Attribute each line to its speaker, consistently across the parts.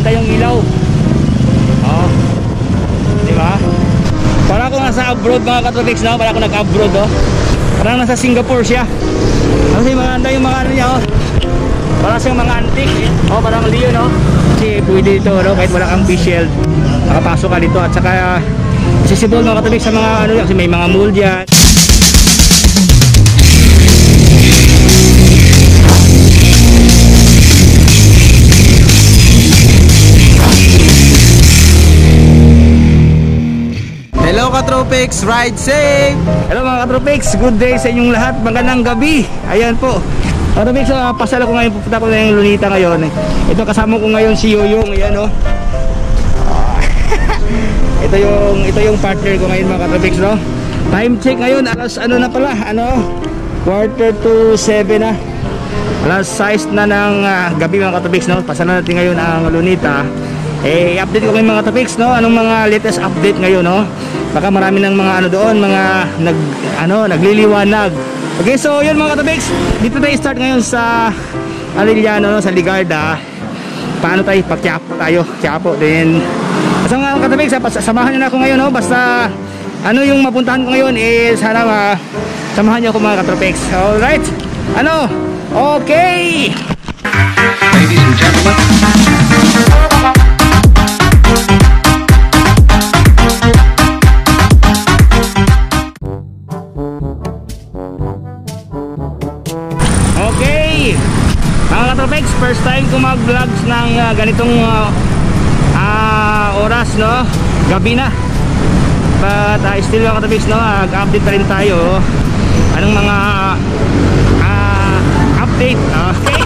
Speaker 1: maganda yung ilaw. Oh. Di ba? Para ako nasa abroad mga katropics, no? Para ako nag-abroad, oh. Parang nasa Singapore siya. Kasi maganda yung mga ano niya, oh. Parang siyang mga antique, eh. Oh, parang Leo, no? Kasi pwede dito, no? Kahit wala kang face shield, makapasok ka dito. At saka accessible mga katropics sa mga ano, kasi may mga mold yan.
Speaker 2: Hello Katropics, ride safe!
Speaker 1: Hello mga Katropics, good day sa inyong lahat, magandang gabi. Ayan po Katropics, pasal ako ngayon, pupunta ko na yung Lunita ngayon. Ito kasama ko ngayon si Yoyong. Ayan o. ito yung partner ko ngayon mga Katropics, no? Time check ngayon, alas ano na pala, quarter to 7 na. Alas 6 na ng gabi mga Katropics, no? Pasal na natin ngayon ang Lunita. I-update ko kayo mga Katropics, no? Anong mga latest update ngayon, no? Baka marami ng mga ano doon, mga nagliliwanag. Okay, so yun mga Katropics, dito tayo start ngayon sa Arellano, no? Sa Ligarda. Paano tayo? Pag-Quiapo tayo, Quiapo. Then, so mga Katropics, samahan nyo na ako ngayon, no? Basta, ano yung mapuntahan ko ngayon, sana samahan nyo ako mga Katropics. Alright? Okay!
Speaker 2: Ladies and gentlemen,
Speaker 1: mga Katropics, first time ko mag-vlogs ng ganitong oras, no? Gabi na. But still mga Katropics, no? Mag-update pa rin tayo. Anong mga update, okay?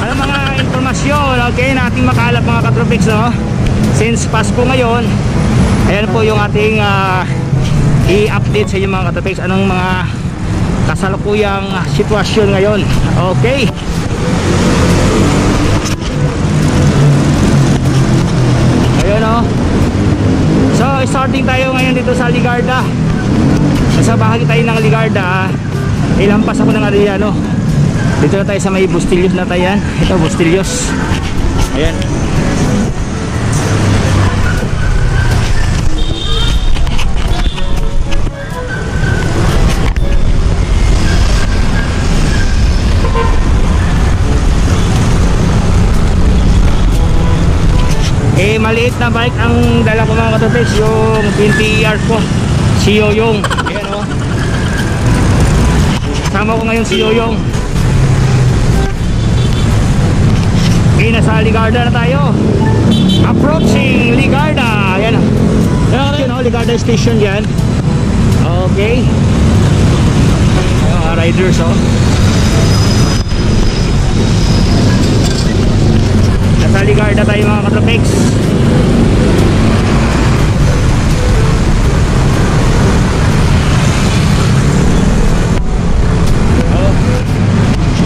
Speaker 1: Anong mga informasyon, okay? Na ating makalap mga Katropics, no? Since Pasko ngayon, ayan po yung ating i-update sa inyo mga Katropics. Anong mga kasalukuyang sitwasyon ngayon, okay? Ayun, oh. So starting tayo ngayon dito sa Ligarda. Nasa bahagi tayo ng Ligarda. Ilampas ako ng Arellano. Dito na tayo sa may Bustillos na tayo yan. Ito Bustillos. Ayan. Maliit na bike ang dala ko mga Katropics, yung 20ER ko, si Yoyong. Ayan o, sama ko ngayon si Yoyong. Okay, nasa Ligarda na tayo, approaching Ligarda. Ayan o, Ligarda station dyan. Okay, mga riders o. Nasa Ligarda tayo mga Katropics.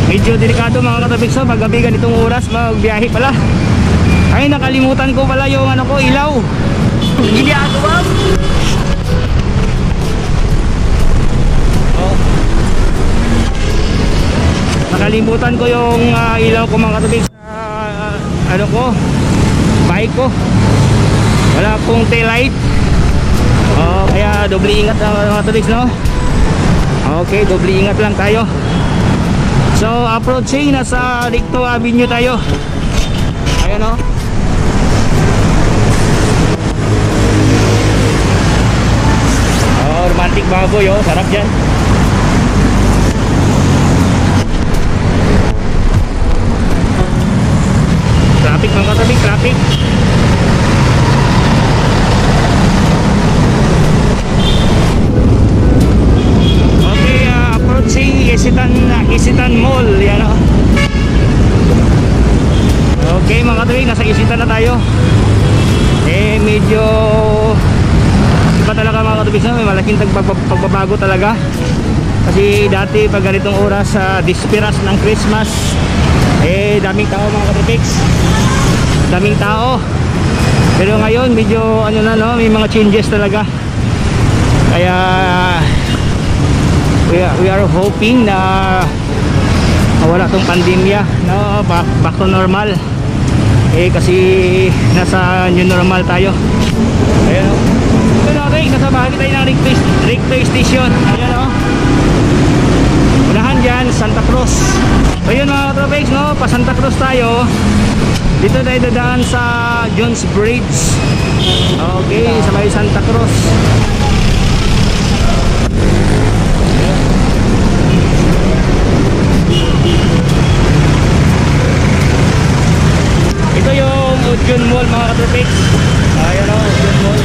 Speaker 1: Medyo delikado mga Katropics, so pag gabi ganitong oras magbiyahe pala. Ay, nakalimutan ko pala yung ano ko, ilaw. Giliado ba? Nakalimutan ko yung ilaw ko mga Katropics. Ano ko, bike ko, wala pong taillight. Kaya doble ingat mga Katropics, no? Okay, doble ingat lang tayo. So approaching, nasa Recto Avenue tayo. Ayan o. Romantic baboy o, sarap dyan. Traffic mga Katropics, traffic. Okay, approaching Isitan Mall, yan o. Okay mga Katropics, nasa Isitan na tayo. Medyo iba talaga mga Katropics, may malaking pagbabago talaga. Kasi dati pag ganitong oras sa dispiras ng Christmas, daming tao mga Katropics, daming tao. Pero ngayon medyo ano na, no, may mga changes talaga. Kaya we are hoping na mawala tong pandemya, no, back to normal. kasi nasa new normal tayo. Ayan o. Ito na okay, nasa bahagi tayo ng repair station. Ayan o. Unahan dyan, Santa Cruz. So yun mga katropics, no? Pa Santa Cruz tayo. Dito tayo dadaan sa Jones Bridge. Okay, sa may Santa Cruz. Ito yung Odeon Mall mga katropics. Ayan o, Odeon Mall.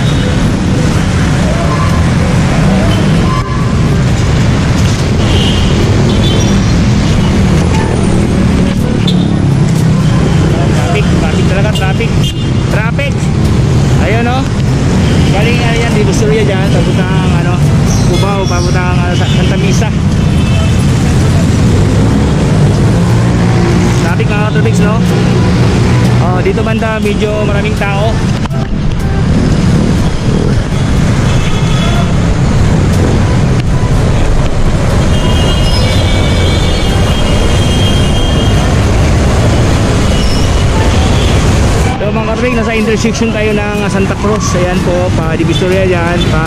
Speaker 1: Traffic talaga, traffic. Ayan o. Galing yan, di Busturia dyan. Papuntang ano, Cubao, papuntang Santa Misa. Traffic mga katropics, no? Oh, dito banda medyo maraming tao. So mga katropics, nasa intersection tayo ng Santa Cruz. Ayan po, pa Divisoria dyan, pa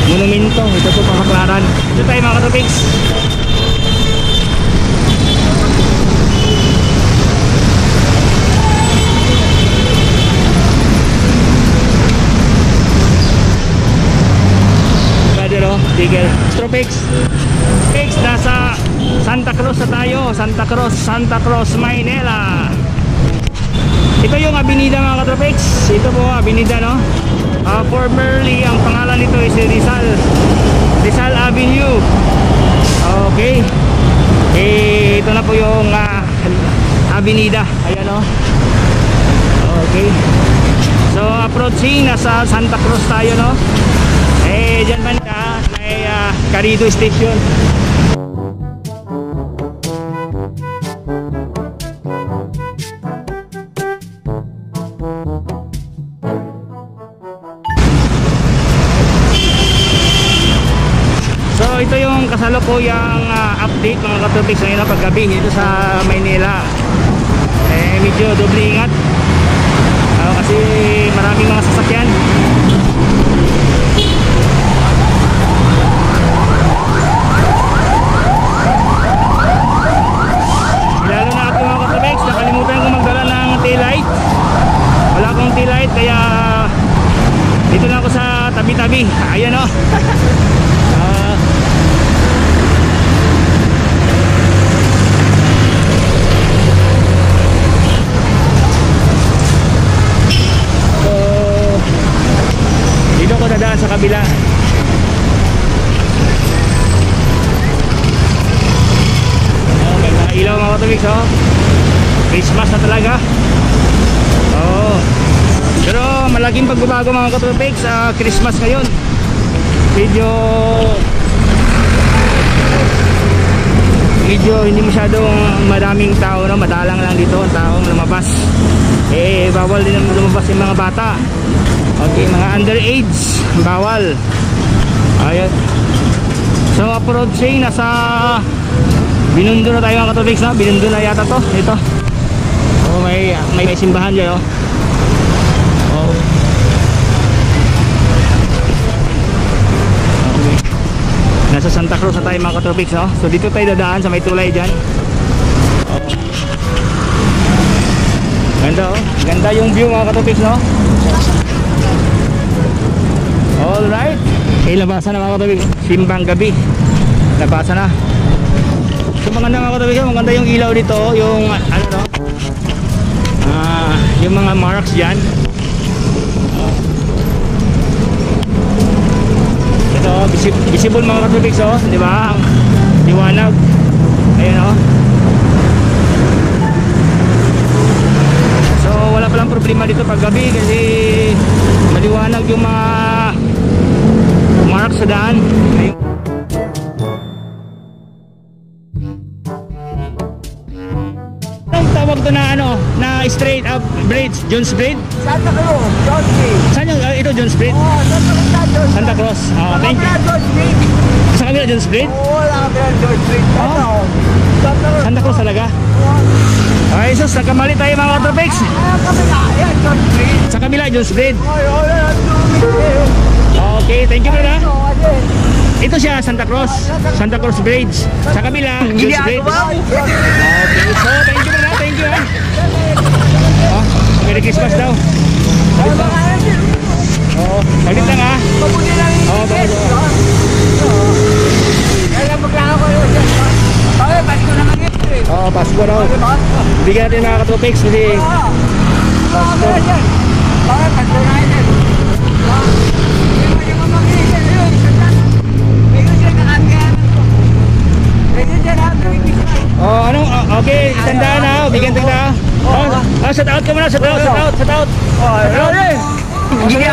Speaker 1: Monumento. Ito po pa Kaklaran. Ito tayo mga katropics. Tigil. Stropix. Nasa Santa Cruz na tayo. Santa Cruz, Maynila. Ito yung Avenida mga katropics. Ito po Avenida, no? Formerly ang pangalan nito is Rizal Avenue. Okay. Ito na po yung Avenida. Ayan, no? Okay. So approaching, nasa Santa Cruz tayo, no? Dyan banda may Carido Station. So ito yung kasalukuyang update mga katropics ngayon na paggabi dito sa Maynila. Medyo doble ingat kasi maraming mga sasakyan. Nakalimutan ko magdala ng taillight. Wala akong taillight kaya dito na ako sa tabi-tabi. Ayan o. So dito ko dadaan sa kabila. Ganda ilaw mga katropics, oh. Christmas na talaga. Oo. Pero malaking pagbabago mga katropics sa Christmas ngayon. Medyo hindi masyadong maraming tao, no? Madalang lang dito ang taong lumabas. Bawal din lumabas yung mga bata. Okay, mga underage bawal. Ayun. So approaching nasa Binondo na tayo mga katropics, no? Binondo na yata to. Ito. Oh, may simbahan dyan, oh. Oh. Okay. Nasa Santa Cruz na tayo mga katropics, no? So dito tayo dadaan sa may tulay dyan. Oh. Ganda, oh. Ganda yung view mga katropics, no? Alright. Labasan na mga katropics. Simbang gabi. Labasan na. So maganda mga katropics, maganda yung ilaw dito. Yung ano, no? Yung mga marks dyan. Ito, visible mga katropics, oh, di ba? Liwanag. Ayan, oh. So wala palang problema dito pag gabi kasi maliwanag yung mga marks sa daan. Ayun. Tawag to na ano, na straight up bridge, Jones Bridge.
Speaker 3: Santa Cruz, Jones Bridge.
Speaker 1: Saan yung ito, Jones Bridge?
Speaker 3: Oh,
Speaker 1: Santa Cruz. Oh, thank you.
Speaker 3: Jones Bridge.
Speaker 1: Sa kabila Jones Bridge?
Speaker 3: Oo, wala ka Jones Bridge.
Speaker 1: Oh. Santa Cruz talaga? Ay, sus, nakamali tayo mga katropics. Sa kabila, Jones Bridge. Okay, thank you brother. Ito siya, Santa Cruz Bridge. Sa kabila, Jones Bridge. Okay, so thank you brother, thank you. Oh, Merry Christmas daw. Oo, ulit lang ha. Oo, oo, Pasko daw. Bigyan natin mga katropics kasi Pasko. Oh, anong, okay, tandaan na, bigyan tanda. Oh, shout out ka muna, shout out. Shout out. Hello. Okay,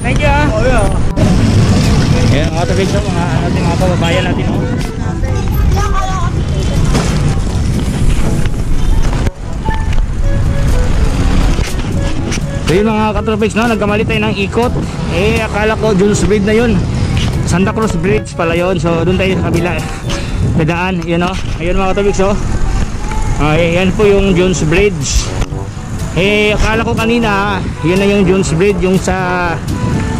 Speaker 1: thank you ha. Yan, mga katropics, mga kababayan natin. So yun mga katropics, no, nagkamali tayo ng ikot. Akala ko Jones Bridge na yun, Santa Cruz Bridge pala yun. So doon tayo sa kabila dadaan, yun o. Ayun mga katropics, yan po yung Jones Bridge. Akala ko kanina yun na yung Jones Bridge, yung sa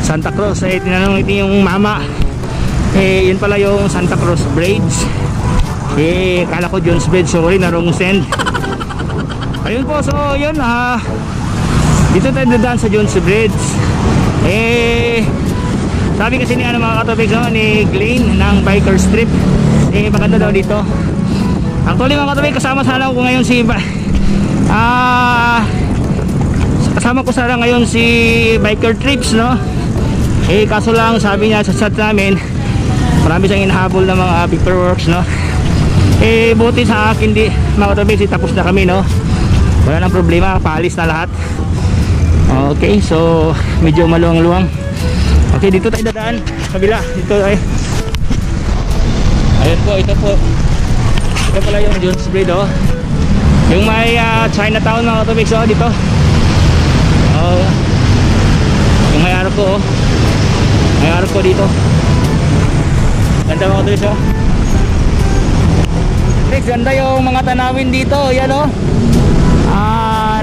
Speaker 1: Santa Cruz. Tinanong ito yung mama, yun pala yung Santa Cruz Bridge. Akala ko Jones Bridge, sorry, na wrong send. Ayun po, so yun, dito tayo dadaan sa Jones Bridge. Sabi kasi ni mga katropics, ni Glenn ng Bikers Trip, maganda daw dito. Actually mga katropics, kasama sana ko ngayon kasama ko sana ngayon si Biker Trips, no. Kaso lang sabi niya sa chat namin, marami siyang inahabol ng mga paperworks, no. Buti sa akin mga katropics, tapos na kami, no. Wala nang problema, paalis na lahat. Okay, so medyo maluwang-luwang. Okay, dito tayo dadaan kabila. Dito ay ayun po, ito pala yung Jones Bridge, yung may Chinatown mga katropics, dito. Yung may arko, may arko dito. Ganda mga katropics, ganda yung mga tanawin dito. Yan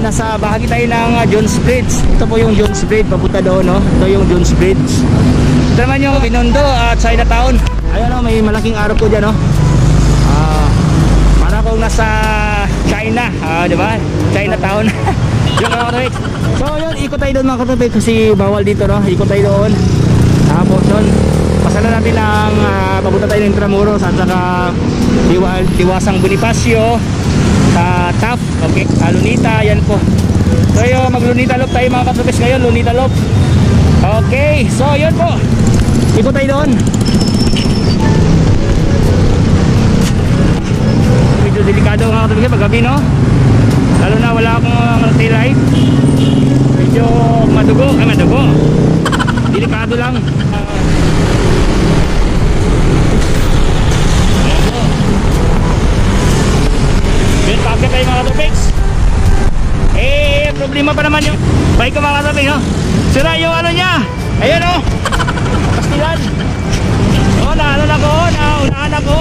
Speaker 1: nasa bahagi tayo ng Jones Bridge. Ito po yung Jones Bridge, papunta doon, ito yung Jones Bridge. Ito naman yung Binondo at Chinatown. Ayan, may malaking arko dyan, para kung nasa China, di ba? Chinatown. Yung mga katropics. So yun, ikot tayo doon mga katropics kasi bawal dito, ikot tayo doon. Tapos doon pasala natin ang papunta tayo ng Intramuros at saka Diwasang Bonifacio sa Taft. Okay, Lunita, yan po. So yun, mag-Lunita Loop tayo mga katropics ngayon, Lunita Loop. Okay, so yun po, ikot tayo doon. Medyo delikado mga katropics pag gabi, lalo na wala akong tail light. Medyo madugo, delikado lang. Pagka tayo mga katropics, problema pa naman yung bike ko mga katropics, sira yung ano niya, ayun pastilan. Naunahan ako,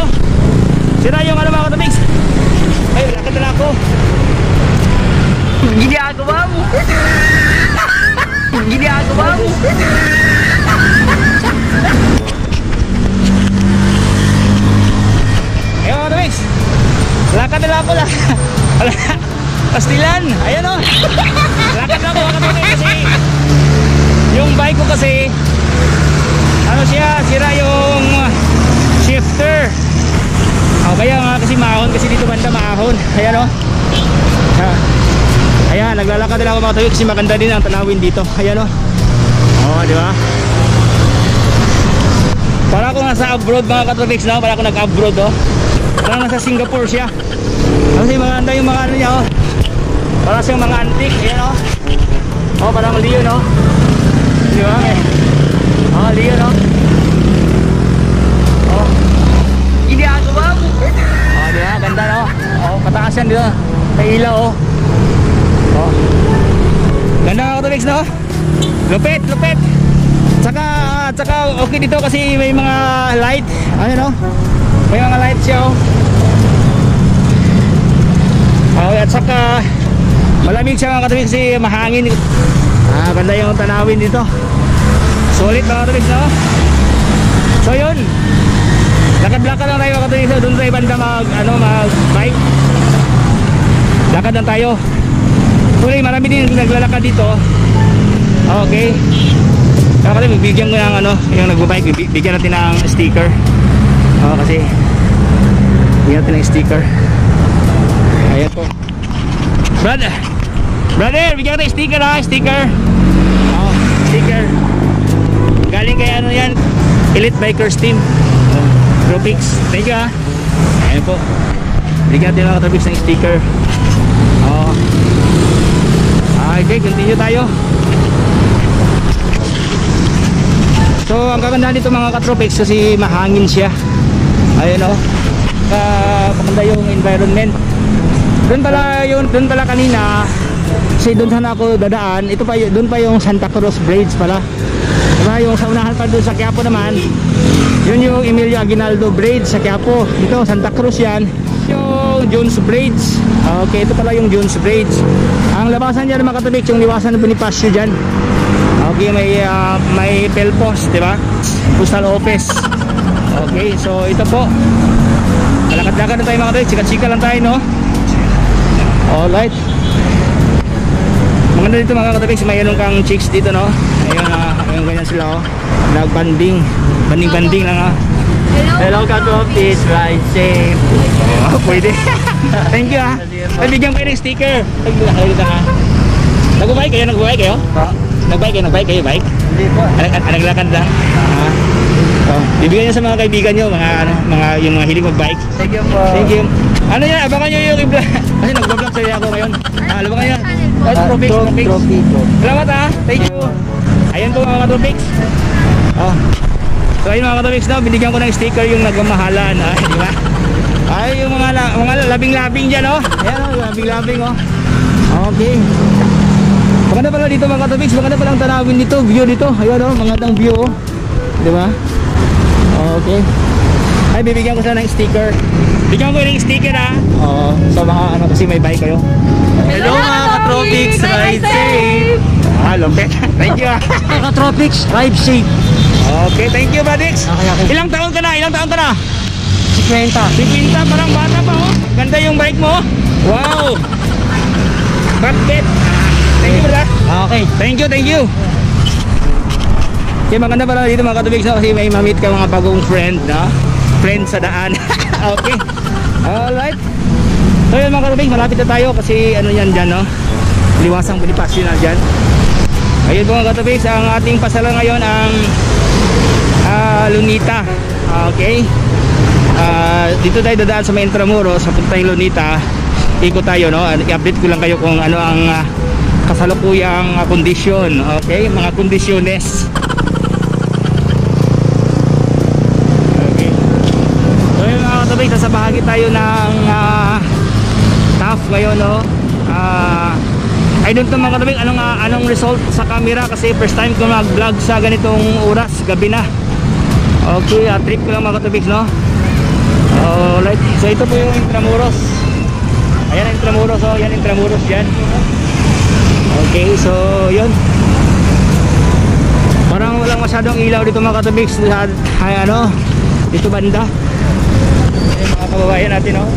Speaker 1: sira yung ano mga katropics. Ay, lakad na ako. Ginagawa mo. Ayun mga katropics, lakad na ako lang. Pastilan, ayan lakad na ako kasi yung bike ko kasi sira yung shifter. Kaya nga kasi maahon, kasi dito banda maahon. Ayan ayan, naglalakad na ako mga katropics kasi maganda din ang tanawin dito. Ayan di ba? Para ako nasa abroad mga katropics, para ako nag-abroad, parang nasa Singapore siya. Kasi maganda yung mga ano niya, parang siyang mga antique. Ayan parang Leon, di ba? Leon, ginagawa mo. Di ba? Ganda, pataas yan dito. May ilaw, ganda mga katropics, lupit. Tsaka okay dito kasi may mga light. Ano no? May mga light siya oh. At saka malamig siya mga katubig kasi mahangin. Ganda yung tanawin dito. Solid mga katubig no? So yun, lakad-lakad lang tayo mga katubig. So doon tayo banda mag-bike. Lakad lang tayo. Tuloy, marami din naglalakad dito. Okay. Kaya kasi bigyan ko ng yung nag-bike, bigyan natin ng sticker. Kasi bigyan natin ng sticker. Ayan po. Brother, bigyan natin sticker ha, sticker. Sticker. Galing kay yan, Elite Bikers Team. Tropics. Thank you ha. Ayan po. Bigyan natin ng Tropics ng sticker. Okay, continue tayo. So ang kagandahan dito mga katropics kasi mahangin siya. Ayun o. Maganda yung environment. Doon pala kanina kasi doon sana ako dadaan. Doon pa yung Santa Cruz Bridge pala. Diba yung sa unahan pa doon sa Quiapo naman. Yun yung Emilio Aguinaldo Bridge sa Quiapo. Dito Santa Cruz yan. Yung Jones Bridge. Okay, ito pala yung Jones Bridge. Ang labasan dyan mga katropics yung liwasan ng Bonifacio dyan. Okay, may Pelpos, di ba? Postal office. Okay, so ito po. Lakad-lakad na tayo mga katropics. Chika-chika lang tayo, no? Alright. Maganda dito mga katropics. Mayroon kang chicks dito, no? Ayun ganyan sila, oh. Nagbanding. Banding lang, ha? Hello katropics. Ride safe. Pwede. Thank you, ha? Bigyan kayo ng sticker. Nag-bike kayo? Nag-bike kayo, bike?
Speaker 3: Hindi po.
Speaker 1: Naglakad lang? Bibigyan nyo sa mga kaibigan nyo, yung mga hiling mag-bike.
Speaker 3: Thank you po.
Speaker 1: Thank you. Ano yan, abangan nyo yung i-vlog. Kasi nag-vlog sa'yo ako ngayon. Abangan nyo. Tropics. Salamat ha, thank you. Ayan po mga katropics. So ayun mga katropics na, binigyan ko ng sticker yung nagmamahalan. Di ba? Ay, yung mga labing-labing dyan, oh. Ayan, oh, labing-labing, oh. Okay. Maganda pala dito mga katropics. Maganda palang tanawin dito, view dito. Ayun, oh, magandang view, oh. Di ba? Okay. Ay, bibigyan ko sana ng sticker. Bigyan ko ng sticker, ha. So mga kasi may bike kayo.
Speaker 2: Hello mga katropics, ride safe.
Speaker 1: Lupit. Thank you, ha.
Speaker 3: Katropics, ride safe.
Speaker 1: Okay, thank you, Badix.
Speaker 3: Okay.
Speaker 1: Ilang taon ka na?
Speaker 3: 50.
Speaker 1: 50, parang bata pa, oh. Ganda yung bike mo, oh. Wow. Bakit? Thank you, brother.
Speaker 3: Okay.
Speaker 1: Thank you. Okay, maganda pala dito mga katubig kasi may mamit ka mga bagong friend, no? Friend sa daan. Okay. Alright. So yun mga katubig, malapit na tayo kasi ano yan dyan, no? Liwasang Bonifacio na dyan. Ayun po mga katubig, ang ating pasala ngayon ang Lunita. Okay. Dito tayo dadaan sa may Intramuros sa puntang Lunita. Ikot tayo, no? I-update ko lang kayo kung ano ang kasalukuyang kondisyon. Okay, mga kondisyones. Okay. So yun mga katabay, nasa bahagi tayo ng TAF ngayon, no? I don't know mga katabay anong result sa camera kasi first time ko mag-vlog sa ganitong oras, gabi na. Okay, trip ko lang mga katabay, no? Alright, so ito po yung Intramuros. Ayan ang Intramuros, oh. Yan Intramuros yan. Okay, so yun. Parang walang masyadong ilaw dito mga katabiks. Dito banda. Ayan mga kababayan natin, oh.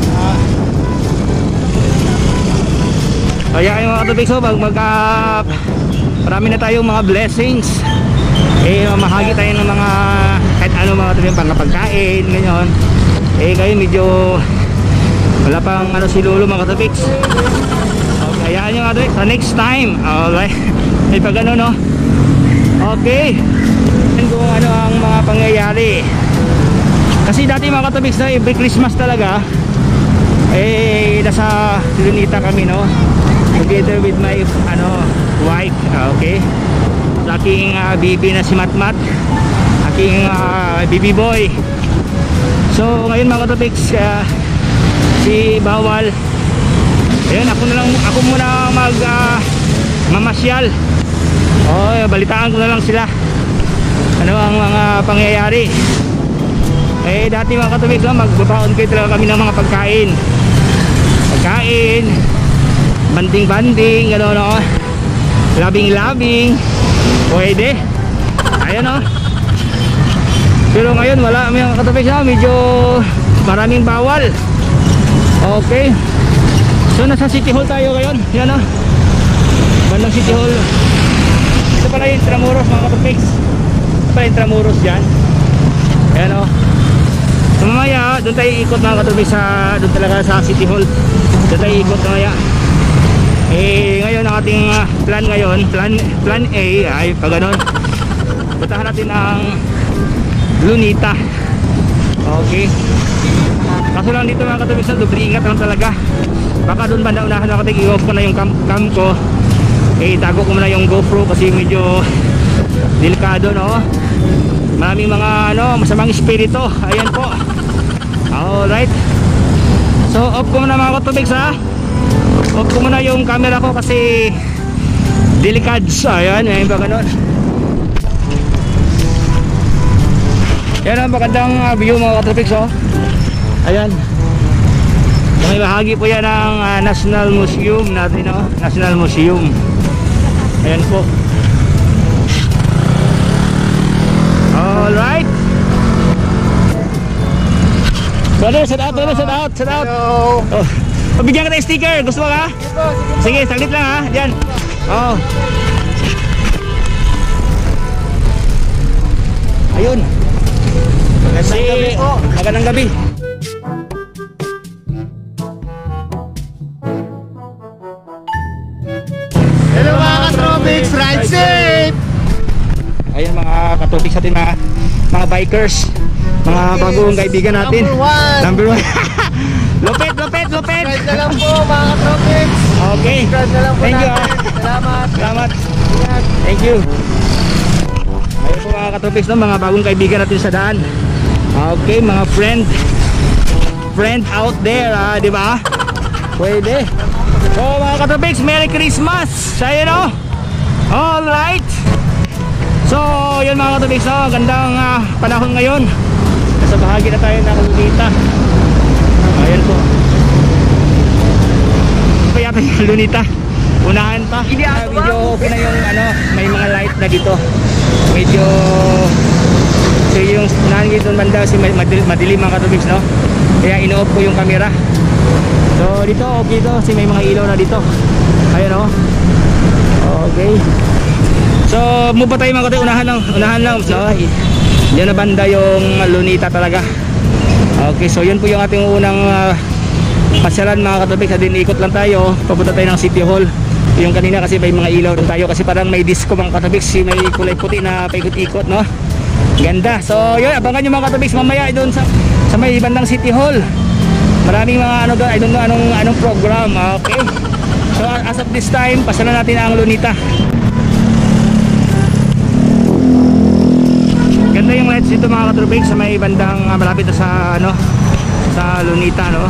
Speaker 1: Kaya yung mga katabiks, oh, marami na tayong mga blessings. Mahagi tayo ng mga kahit ano mga katabiks, pagkain, ganyan. Kayo medyo wala pang si Lolo mga katabiks. Hayaan nyo nga doon sa next time. Alright. May pag ano, no? Okay. Kung ano ang mga pangyayari. Kasi dati mga katabiks na every Christmas talaga nasa Lunita kami, no? Together with my wife. Okay. Aking bibi na si Matmat. Aking bibi boy. So ngayon mga katabiks si Bawal. Ayun, ako muna mamasyal. Balitaan ko na lang sila. ano ang mga pangyayari. Eh dati mga katubigs, no, magbabaon kayo talaga kami ng mga pagkain, banding-banding, ano, no, labing-labing, pwede, ayan, no. Pero ngayon wala mga katubigs, no, medyo maraming bawal. Okay, so nasa City Hall tayo ngayon, yan, no, bandang City Hall. Ito pala yung Intramuros mga katubigs, ito pala yung Intramuros dyan, ayan, no. So mamaya doon tayo ikot mga katubigs, doon talaga sa City Hall, doon tayo ikot mamaya. Eh ngayon ang ating plan ngayon, plan A ay pag ganun, puntahan natin ang Lunita. Okay, kaso lang dito mga katubigs, doble ingat lang talaga, baka doon banda unahan ako, i-off ko na yung cam ko, eh itago ko muna yung GoPro kasi medyo delikado, no, maraming mga ano, masamang espiritu, ayan po. Alright, so off ko muna mga katubigs, ha, off ko muna yung camera ko kasi delikado, ayan, ayan ba ganun. Yan ang magandang view mga katubigs, oh. Ayan, may bahagi po yan ng National Museum natin, oh. National Museum, ayan po. Alright, brother, set out. Oh, pabigyan ka ng sticker, gusto mo ka? Sige, saglit lang, ha, dyan. Oh, ayun. Kasi magandang gabi.
Speaker 2: Hello mga ka-tropics, ride safe!
Speaker 1: Ayan mga ka-tropics natin, mga bikers, mga bagong kaibigan natin. Number one. Lupit.
Speaker 2: Ride na lang po mga ka-tropics.
Speaker 1: Okay,
Speaker 2: Ride na lang po
Speaker 1: thank you,
Speaker 2: natin. Salamat.
Speaker 1: Thank you. Ayun po mga ka-tropics, no, mga bagong kaibigan natin sa daan. Okay, mga friend out there, di ba? Pwede. So mga ka-tropics, Merry Christmas sa inyo, no? Alright. So yun mga ka-tropics, no, gandang panahon ngayon. Nasa bahagi na tayo ng Lunita. Ayan po. Ito yata yung Lunita, unahan pa. Medyo okay na yung ano, may mga light na dito. Medyo, so yung unahan dito banda kasi madilim mga katubigs, no? Kaya ino-off ko yung camera. So dito okay to kasi may mga ilaw na dito. Ayan, no? Okay. So move pa tayo mga katubigs, unahan lang. So yan na banda yung Lunita talaga. Okay, so yun po yung ating unang pasyalan mga katubigs. Din ikot lang tayo, papunta tayo ng City Hall. Yung kanina kasi may mga ilaw doon tayo kasi parang may disco mga katubigs, may kulay puti na paikot-ikot, no? Ganda. So yun, abangan nyo mga katubigs mamaya doon sa may bandang City Hall. Maraming mga ano doon, I don't know anong program. Okay, so as of this time, pasyalan natin ang Lunita. Ganda yung lights dito mga katubigs sa may bandang malapit sa ano, sa Lunita, no?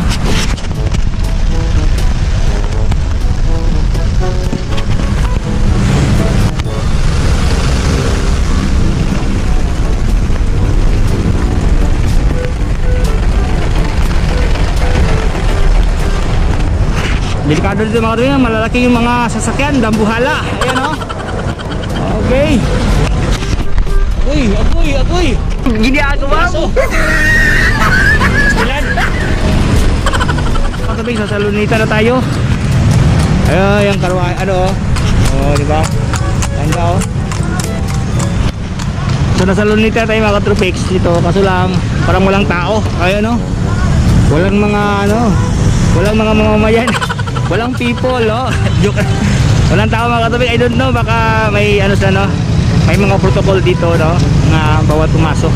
Speaker 1: Delikado dito mga katubigs, malalaki yung mga sasakyan, dambuhala. Ayan, no? Okay. Agoy.
Speaker 2: Ginagawa mo.
Speaker 1: Ilan? Mga katubigs, sa Lunita na tayo. Ayan, yung karwahe, ano, oh, diba? Ganda, oh. So nasa Lunita tayo mga katubigs dito, kaso lang parang walang tao. Ayan, no? Walang mga ano, walang mga mamamayan. Walang people, oh. Walang tao mga katubigs. I don't know, baka may ano sa, no, may mga protocol dito, no, na bawat pumasok.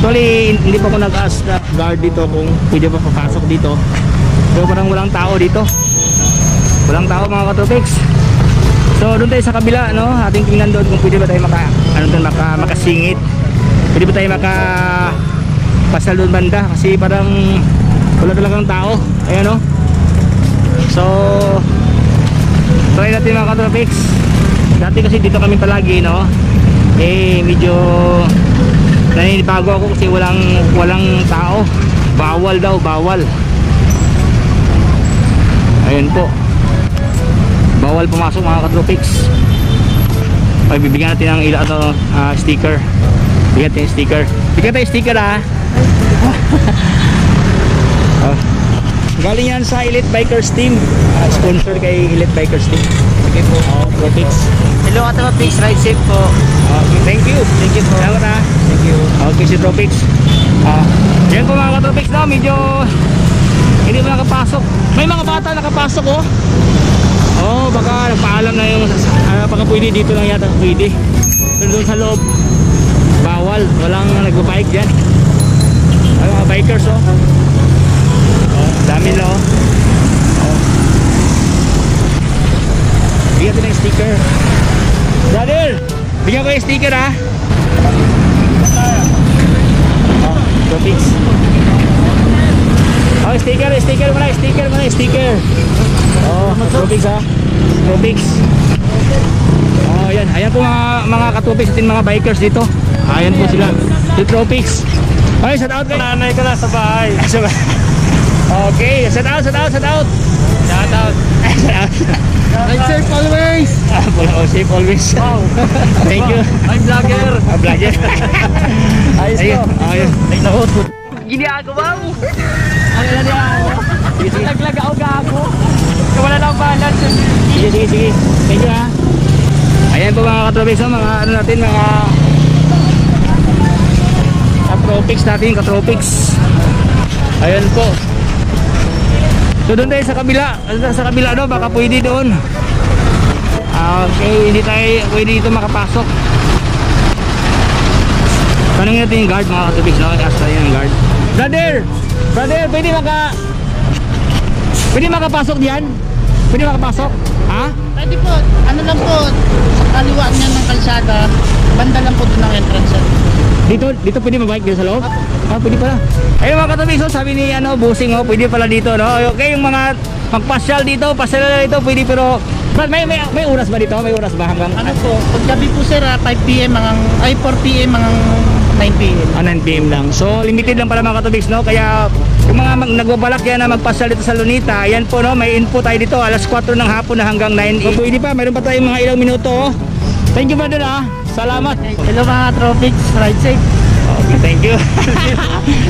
Speaker 1: Actually hindi pa ako nag-ask na guard dito kung pwede pa papasok dito. So parang walang tao dito. Walang tao mga katubigs. So doon tayo sa kabila, no, ating tingnan doon kung pwede ba tayo makasingit. Pwede ba tayo pasal doon banda kasi parang wala talagang tao. Ayan, no. So try natin mga katubigs. Dati kasi dito kami palagi, no. eh medyo naninibago ako kasi walang tao. Bawal daw, bawal. Ayun po, bawal pumasok mga katropics. Bibigyan natin ng sticker. Bigyan natin yung sticker. Bigyan tayo sticker ha. Oh. Galing yan sa Elite Bikers Team. Sponsor kay Elite Bikers Team. Sige po. Tropics.
Speaker 3: Hello Tropics, ride safe po.
Speaker 1: Okay, thank you. Thank you po. Salamat ha.
Speaker 3: Thank you.
Speaker 1: Okay, si Tropics. Yan po mga katropics na, medyo hindi mo nakapasok. May mga bata nakapasok oh. Oh, baka nagpaalam na yung baka pwede dito lang yata pwede. Pero doon sa loob bawal, walang nagbabike dyan. Ay, mga bikers oh. Oh, dami na oh. Oh. Bigyan ko ng sticker. Brother, bigyan ko yung sticker ha. Oh, Tropics. Oh, sticker muna. Oh, Tropics ha. Tropics. Oh, yan. Ayan po mga ka-Tropics atin mga bikers dito. Ayan po sila. Si Tropics. Ay, shout out kayo.
Speaker 2: Nanay ko na sa bahay.
Speaker 1: Okay, shout out.
Speaker 3: Ride safe always.
Speaker 1: Safe always.
Speaker 3: Wow.
Speaker 1: Thank you.
Speaker 3: I'm vlogger.
Speaker 1: Vlogger.
Speaker 3: Ayos
Speaker 1: Ayun.
Speaker 3: po.
Speaker 1: Ayun.
Speaker 3: Ginagawa mo. Ang ilan niya ako. Naglag ako gago. Wala lang balance.
Speaker 1: Sige. Thank you ha. Ayan po mga ka-Tropics, mga ano natin, mga ka-Tropics natin, ka-Tropics. Ayan po. So doon tayo sa kabila no, baka pwede doon. Okay, hindi tayo pwede dito makapasok. Tanungin natin yung guard mga ka-Tropics, no? Asa yun yung guard. Brother, pwede makapasok diyan? Pwede makapasok? Ha?
Speaker 4: Pwede po, ano lang po, sa kaliwa niya ng kalsada, banda lang po doon ang entrance.
Speaker 1: Dito pwede mabike dito sa loob? Pwede pala. Ayun mga ka-Tropics, sabi ni Busing pwede pala dito no. Okay, yung mga magpasyal dito, pwede pero may oras ba dito? May oras ba hanggang
Speaker 4: Ano po, paggabi po sir, 5 PM ay 4 PM hanggang 9 PM.
Speaker 1: 9 PM lang. So limited lang pala mga ka-Tropics no. Kaya yung mga nagbabalak yan na magpasyal dito sa Lunita, ayan po no, may info tayo dito alas 4 ng hapon na hanggang 9. So pwede pa, mayroon pa tayong mga ilang minuto. Thank you brother ha. Salamat.
Speaker 4: Hello mga Tropics, ride safe.
Speaker 1: Okay, thank you.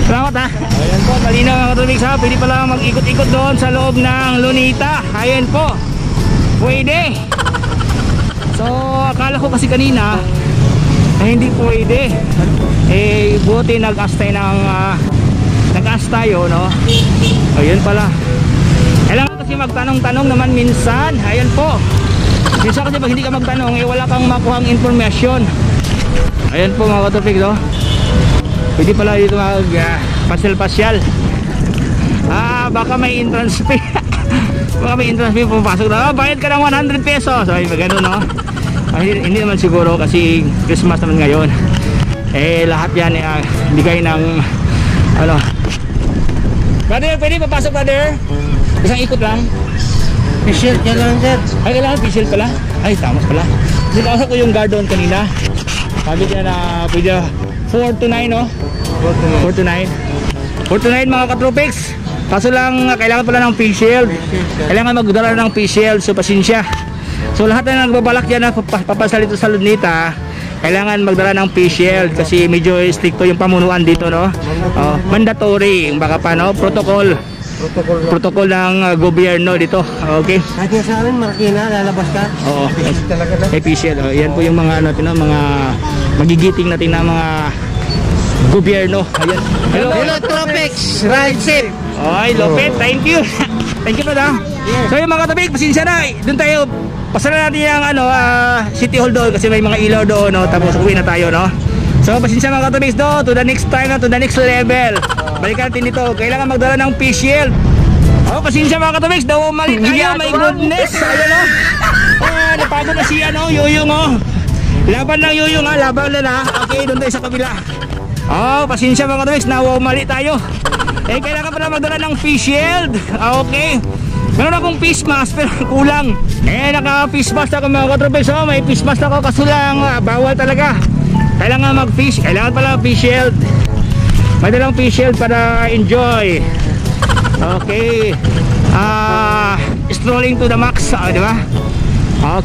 Speaker 1: Salamat ha. Ayan po, malinaw mga ka-Tropics ha. Pwede pala mag-ikot-ikot doon sa loob ng Lunita. Ayan po. Pwede. So, akala ko kasi kanina hindi pwede. Buti nag-ask tayo no. Ayun pala. Kailangan kasi magtanong-tanong naman minsan. Ayan po. Minsan kasi pag hindi ka magtanong, wala kang makuhang information. Ayan po mga ka-Tropics no. Pwede pala dito pasyal-pasyal. Baka may entrance fee. Baka may entrance fee pumapasok na. Bayad ka ng 100 pesos. Ay, gano'n no. Hindi naman siguro kasi Christmas naman ngayon. Lahat yan bigay ng ano. Brother, pwede papasok brother? Isang ikot lang.
Speaker 3: Official ka lang sir.
Speaker 1: Ay, kailangan official pala. Ay, tamas pala. Kasi ko yung guard doon kanina. Sabi niya na pwede 4 to 9 no? 4 to 9 mga ka-Tropics. Kaso lang kailangan pala ng face shield. Kailangan magdala ng face shield. So pasensya. So lahat na nagbabalak yan na papasal dito sa Lunita, kailangan magdala ng face shield kasi medyo stricto yung pamunuan dito no. Mandatory baka pa no, protocol ng gobyerno dito. Okay.
Speaker 3: Kahit nga sa amin, Marikina, lalabas ka.
Speaker 1: Oo.
Speaker 3: Talaga na.
Speaker 1: Official. Yan po yung mga natin no, mga magigiting natin na mga gobyerno. Ayan.
Speaker 3: Hello Tropics, ride safe.
Speaker 1: Ay, Lopet, thank you. Thank you brother. So yung mga ka-Tropics, pasensya na. Doon tayo pasara natin yung City Hall doon kasi may mga ilaw doon no. Tapos uwi na tayo no. So pasensya mga ka-Tropics do, to the next time to the next level. Balikan natin dito. Kailangan magdala ng face shield. Pasensya mga ka-Tropics daw, mali tayo. My goodness. Ayun no. Napagod na siya no, Yuyong oh. Laban lang Yuyong ha, laban na. Okay, doon tayo sa kabila. Pasensya mga ka-Tropics, mali tayo. Kailangan pala magdala ng face shield. Okay. Meron akong face mask pero kulang. Naka face mask ako mga ka-Tropics. May face mask ako kaso lang bawal talaga. kailangan mag-fish, kailangan pala fish shield. May dalang fish shield para enjoy. Okay. Strolling to the max, di ba?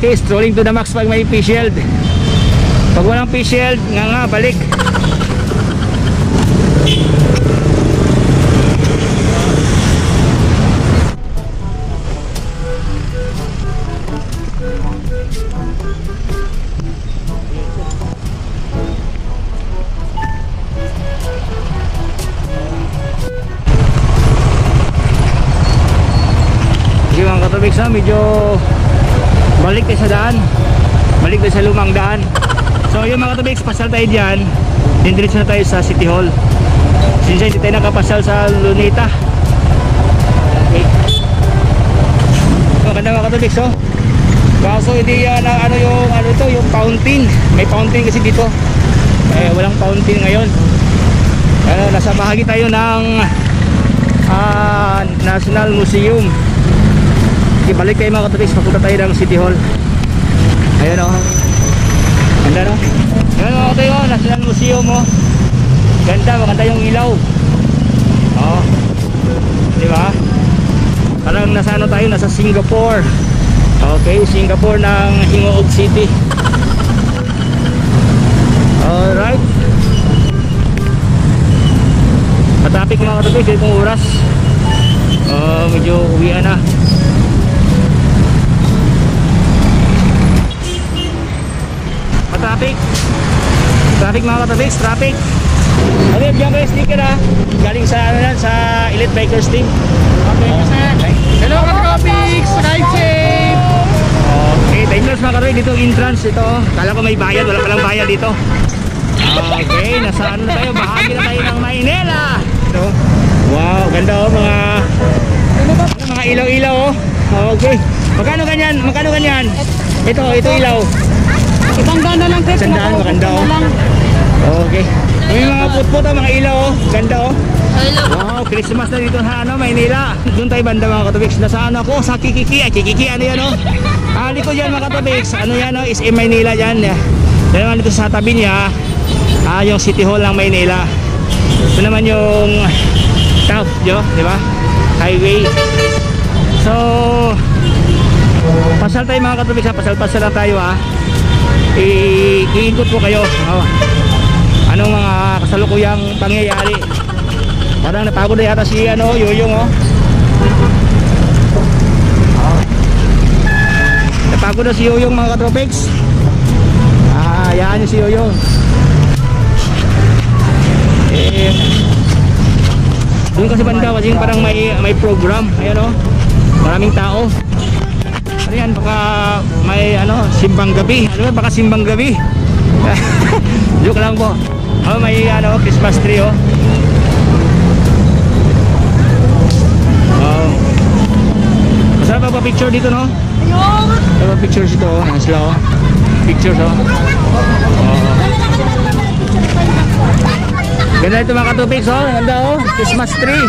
Speaker 1: Okay, strolling to the max pag may fish shield. Pag walang fish shield, nga balik. Mga katubigs, medyo balik tayo sa daan, balik tayo sa lumang daan. So yung mga katubigs, pasal tayo dyan, dindiretso na tayo sa City Hall since hindi tayo nakapasal sa Luneta. Okay, maganda mga katubigs, oh. Kaso hindi yan yung fountain. May fountain kasi dito, walang fountain ngayon. Nasa bahagi tayo ng National Museum. Ibalik kayo mga katubigs, papunta tayo ng City Hall. Ayun o, ganda no? Ayun mga katubigs, National Museum o. Ganda, maganda yung ilaw. O, diba? Parang nasa tayo, nasa Singapore. Okay, Singapore ng Hingoog City. Alright. Matapik mga katubigs, itong oras. Medyo uwian na. Traffic mga katabigs, traffic. Okay, diyan kayo sticker ha. Galing sa sa Elite Bikers Team. Okay, hello mga katabigs, ride safe. Okay, dangerous mga katabigs, dito entrance ito. Kala ko may bayad, wala palang bayad dito. Okay, nasa ano na tayo, bahagi na tayo ng Maynila. Ito. Wow, ganda oh, mga ilaw-ilaw oh. Okay. Magkano ganyan? Ito ilaw.
Speaker 4: Ibang gana lang, Chris.
Speaker 1: Sandaan, maganda oh. Okay. May mga putput oh, mga ilaw oh. Ganda oh. Wow, Christmas na dito sa Maynila. Doon tayo banda mga katubigs. Nasaan ako? Sa Kikiki. Kikiki ano yan oh. Likod yan mga katubigs. Ano yan oh, is in Maynila yan. Yan naman dito sa tabi niya. Yung City Hall ng Maynila. Ito naman yung top, di ba? Highway. So, pasal tayo mga katubigs. Pasal lang tayo ha. Iikot po kayo anong mga kasalukuyang pangyayari. Parang napagod na yata si Yoyong oh. Napagod na si Yoyong mga katropics. Hayaan niyo si Yoyong. Doon kasi banda kasi parang may program. Ayan oh, maraming tao. Ano yan, baka may simbang gabi. Ano ba, baka simbang gabi. Joke lang po. May Christmas tree oh. Masarap pa picture dito no? Masarap pictures dito oh. Yan sila oh. Pictures oh. Ganda ito mga katubigs oh. Ganda oh. Christmas tree.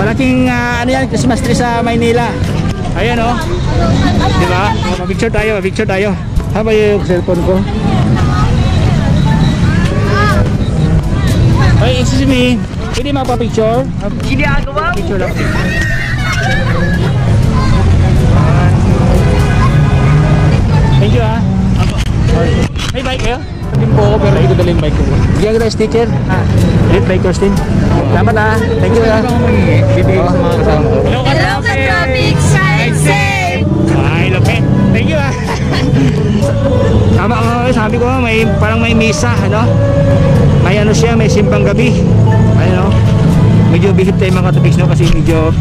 Speaker 1: Malaking Christmas tree sa Maynila. Ayan oh. Diba? Picture tayo. Haba yung cellphone ko. Ay, excuse me. Pwede mapapicture?
Speaker 3: Ginagawa mo.
Speaker 1: Picture lang. Thank you ha. May bike kayo? Din po ako pero ito daling bike ko. Bigyan kita sticker. Elite Bikers Team. Salamat ha. Thank you ha. Bibigyan ko sa mga kasama ko.
Speaker 3: Hello katobigs, ride safe.
Speaker 1: Ay, Lopet. Thank you ha. Tama ko, sabi ko parang may misa, may siya, may simbang gabi. Ayun medyo bihip tayo mga katubigs no, kasi medyo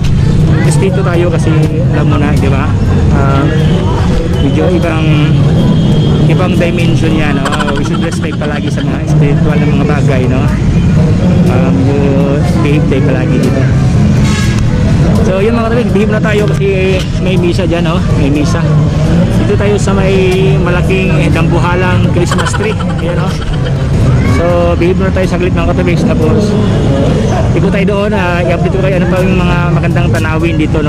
Speaker 1: distito tayo kasi alam mo na, di ba? Medyo ibang dimension yan, we should respect palagi sa mga spiritual na mga bagay, medyo bihip tayo palagi dito. So yun mga katubigs, bihip na tayo kasi may misa dyan, may misa. Dito tayo sa may malaking dambuhalang Christmas tree. Ayan So bihip na tayo saglit mga katubigs. Tapos ikot tayo doon, i-update ko kayo ano pa yung mga magandang tanawin dito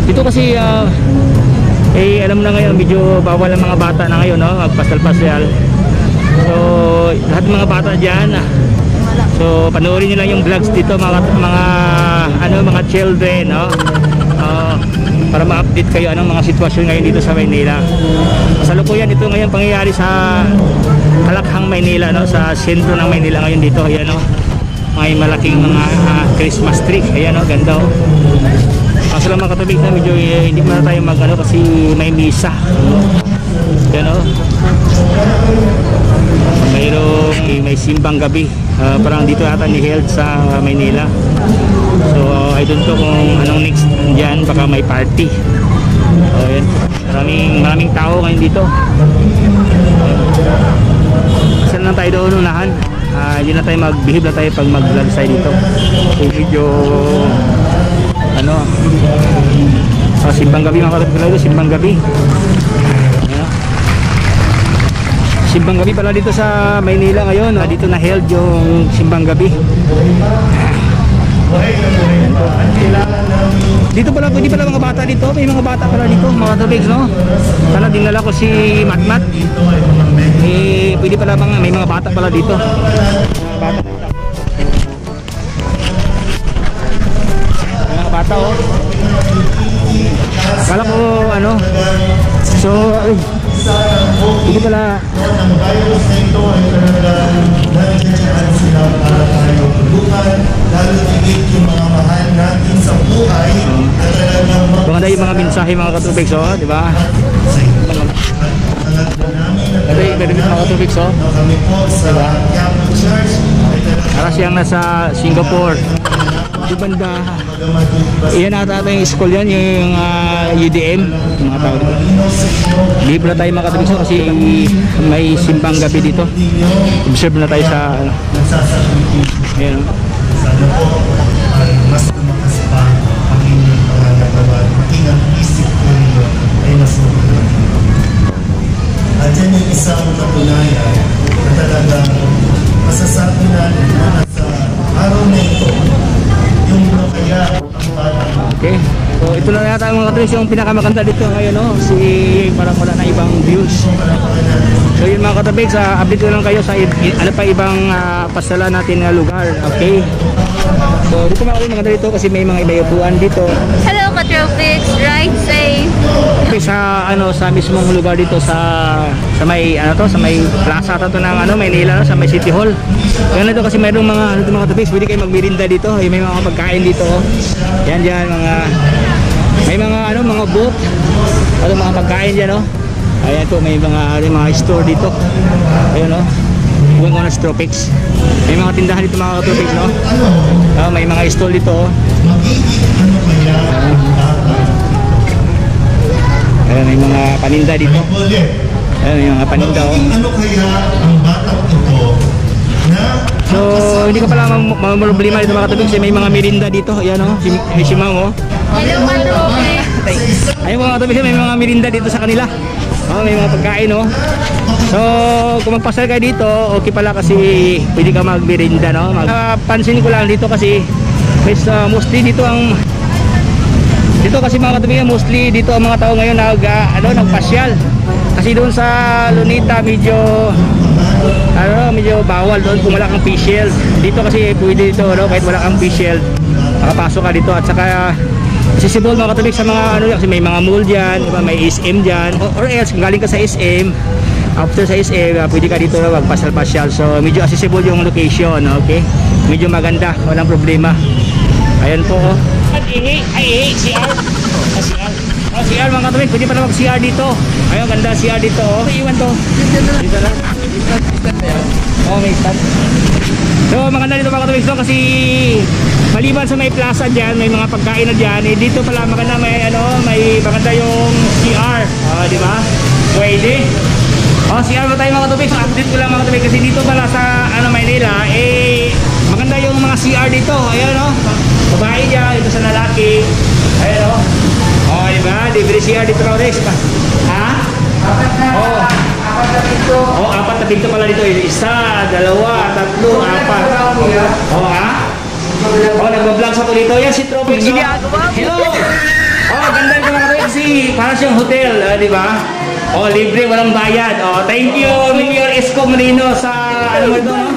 Speaker 1: dito kasi Eh alam mo na ngayon, medyo bawal ang mga bata na ngayon, no? Magpasal-pasyal. So lahat ng mga bata dyan, so panoorin nyo lang yung vlogs dito mga children, no? Para ma-update kayo anong mga sitwasyon ngayon dito sa Maynila. Kasalukuyan ito ngayon pangyayari sa Kalakhang, Maynila, no? Sa sentro ng Maynila ngayon dito. Ayan, no? May malaking mga Christmas tree. Ayan, no? Ganda, oh. Kaso lang mga katubig na medyo hindi muna tayo mag-ano kasi may misa. Ayan, no? May simbang gabi. Parang dito ata ni-held sa Maynila. So I don't know kung anong next dyan, baka may party. So ayan, maraming tao ngayon dito. Saan lang tayo doon unahan? Hindi na tayo mag-behave na tayo pag mag-vlog tayo dito. So medyo ano, simbang gabi mga kapatid, simbang gabi. Simbang gabi pala dito sa Maynila ngayon. Dito na held yung simbang gabi. Dito pala, pwede pala mga bata dito. May mga bata pala dito, mga tubigs, no? Sana dinala ko si Matmat. Eh, pwede pala may mga bata pala dito. Mga bata, oh. Akala ko, ano. So, ay. Hindi pala maganda yung mga mensahe mga katubig, so, di ba? Benefit mga katubig, so, diba? Para siyang nasa Singapore. Di banda, iyan ata yung school yan, yung UDM, mga tao dito. Libre na tayo mga katubig, so, kasi may simbang gabi dito. Observe na tayo sa ayan,
Speaker 5: sana po mas lumakas pa ang inyong pangangatawan, maging ang isip ko ninyo ay mas lumakas. At yan yung isang katunayan na talagang masasabi natin na nasa araw na ito yung kaya ang batang.
Speaker 1: Okay, so ito na yata mga katubig yung pinakamaganda dito ngayon, no? Si parang wala na ibang views. So yun mga katabig, update ko lang kayo sa ano pa ibang pasala natin na lugar, okay? So dito mga dito kasi may mga ibayupuan dito.
Speaker 6: Hello Katropics, ride safe.
Speaker 1: Okay, sa sa mismong lugar dito sa may sa may plaza to ng Maynila, no? Sa may City Hall. Yan dito kasi mayroong mga mga katabig, pwede kayo magmirinda dito, may mga pagkain dito, oh. Yan may mga mga booth, mga pagkain diyan, no? Ayan po, may mga store dito. Ayun, no? Buwan ko na Tropics. May mga tindahan dito mga katubig, no? May mga stall dito, oh. Ayan, may mga paninda dito. Ayan, may mga paninda, oh.
Speaker 5: Ano kaya ang batang ito na
Speaker 1: so, hindi ka pala problema dito mga katubig kasi may mga merinda dito. Ayan, oh. Si Ma'am, oh.
Speaker 6: Hello Katropics.
Speaker 1: Ayun mga katubig, may mga merinda dito sa kanila. May mga pagkain, no? So kung magpasal kayo dito, okay pala kasi pwede ka magmerinda, no? Pansin ko lang dito kasi mostly dito kasi mga katubig, mostly dito ang mga tao ngayon nagpasyal. Kasi doon sa Lunita medyo bawal doon kung wala kang face shield. Dito kasi pwede dito, no? Kahit wala kang face shield makapasok ka dito. At saka accessible mga katubig sa mga kasi may mga mall dyan, diba? May SM dyan, or else kung galing ka sa SM, after sa SM pwede ka dito magpasyal-pasyal. So medyo accessible yung location, okay? Medyo maganda, walang problema. Ayan po, oh. CR CR mga katubig, pwede pa na mag-CR dito. Ayun, ganda CR dito, oh. Iwan to dito lang. Oh, may stand. So maganda dito mga katubig, kasi maliban sa may plaza dyan, may mga pagkain na dyan, dito pala maganda may maganda yung CR, di ba? Pwede. CR mo tayo mga katubig. So update ko lang mga katubig kasi dito pala sa Maynila, maganda yung mga CR dito. Ayan, no? Babae dyan, dito sa lalaki. Ayan, no? Di ba? Libre CR dito mga katubig. Ha? Apat na pinto pala dito. Isa, dalawa, tatlo, apat. Nagbablog sa to dito. Yan si Tropics. Hello! Oh, ganda ito mga katolik kasi parang siyang hotel, di ba? Oh, libre, walang bayad. Oh, thank you, Mayor Esco Marino sa ano mo ito, no?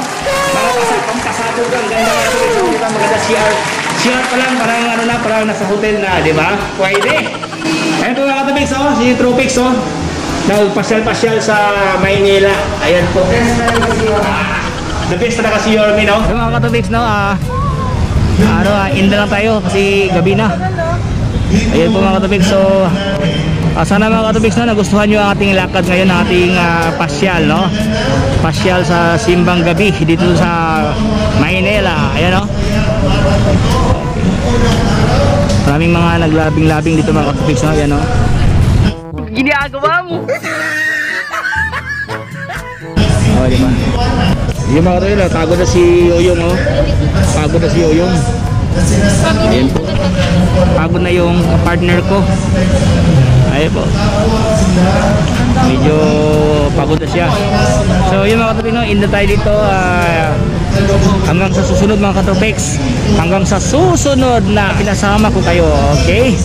Speaker 1: Para pampasado ka, ang ganda mga katolik. So, di ba, maganda CR. CR pa lang, parang ano na, parang nasa hotel na, di ba? Pwede. Ayan po mga katolik, oh, si Tropics, oh. Nagpasyal-pasyal sa Maynila. Ayan po. The best talaga si Yorme, no? So, mga katolik, no? Inda lang tayo kasi gabi na. Ayan po mga katolik. So, sana mga katolik na nagustuhan nyo ang ating lakad ngayon, ang ating pasyal, no? Pasyal sa simbang gabi dito sa Maynila. Ayan, no? Maraming mga naglabing-labing dito mga katolik, no? Ayan, no?
Speaker 3: Ginagawa mo.
Speaker 1: Oh, di ba? Yung mga katolik, pagod na si Yoyong, oh. Pagod na si Yoyong. Ayan po. Pagod na yung partner ko. Ayan po. Medyo pagod na siya. So yung mga katolik, no, inda tayo dito hanggang sa susunod mga katropics. Hanggang sa susunod na pinasama ko kayo. Okay?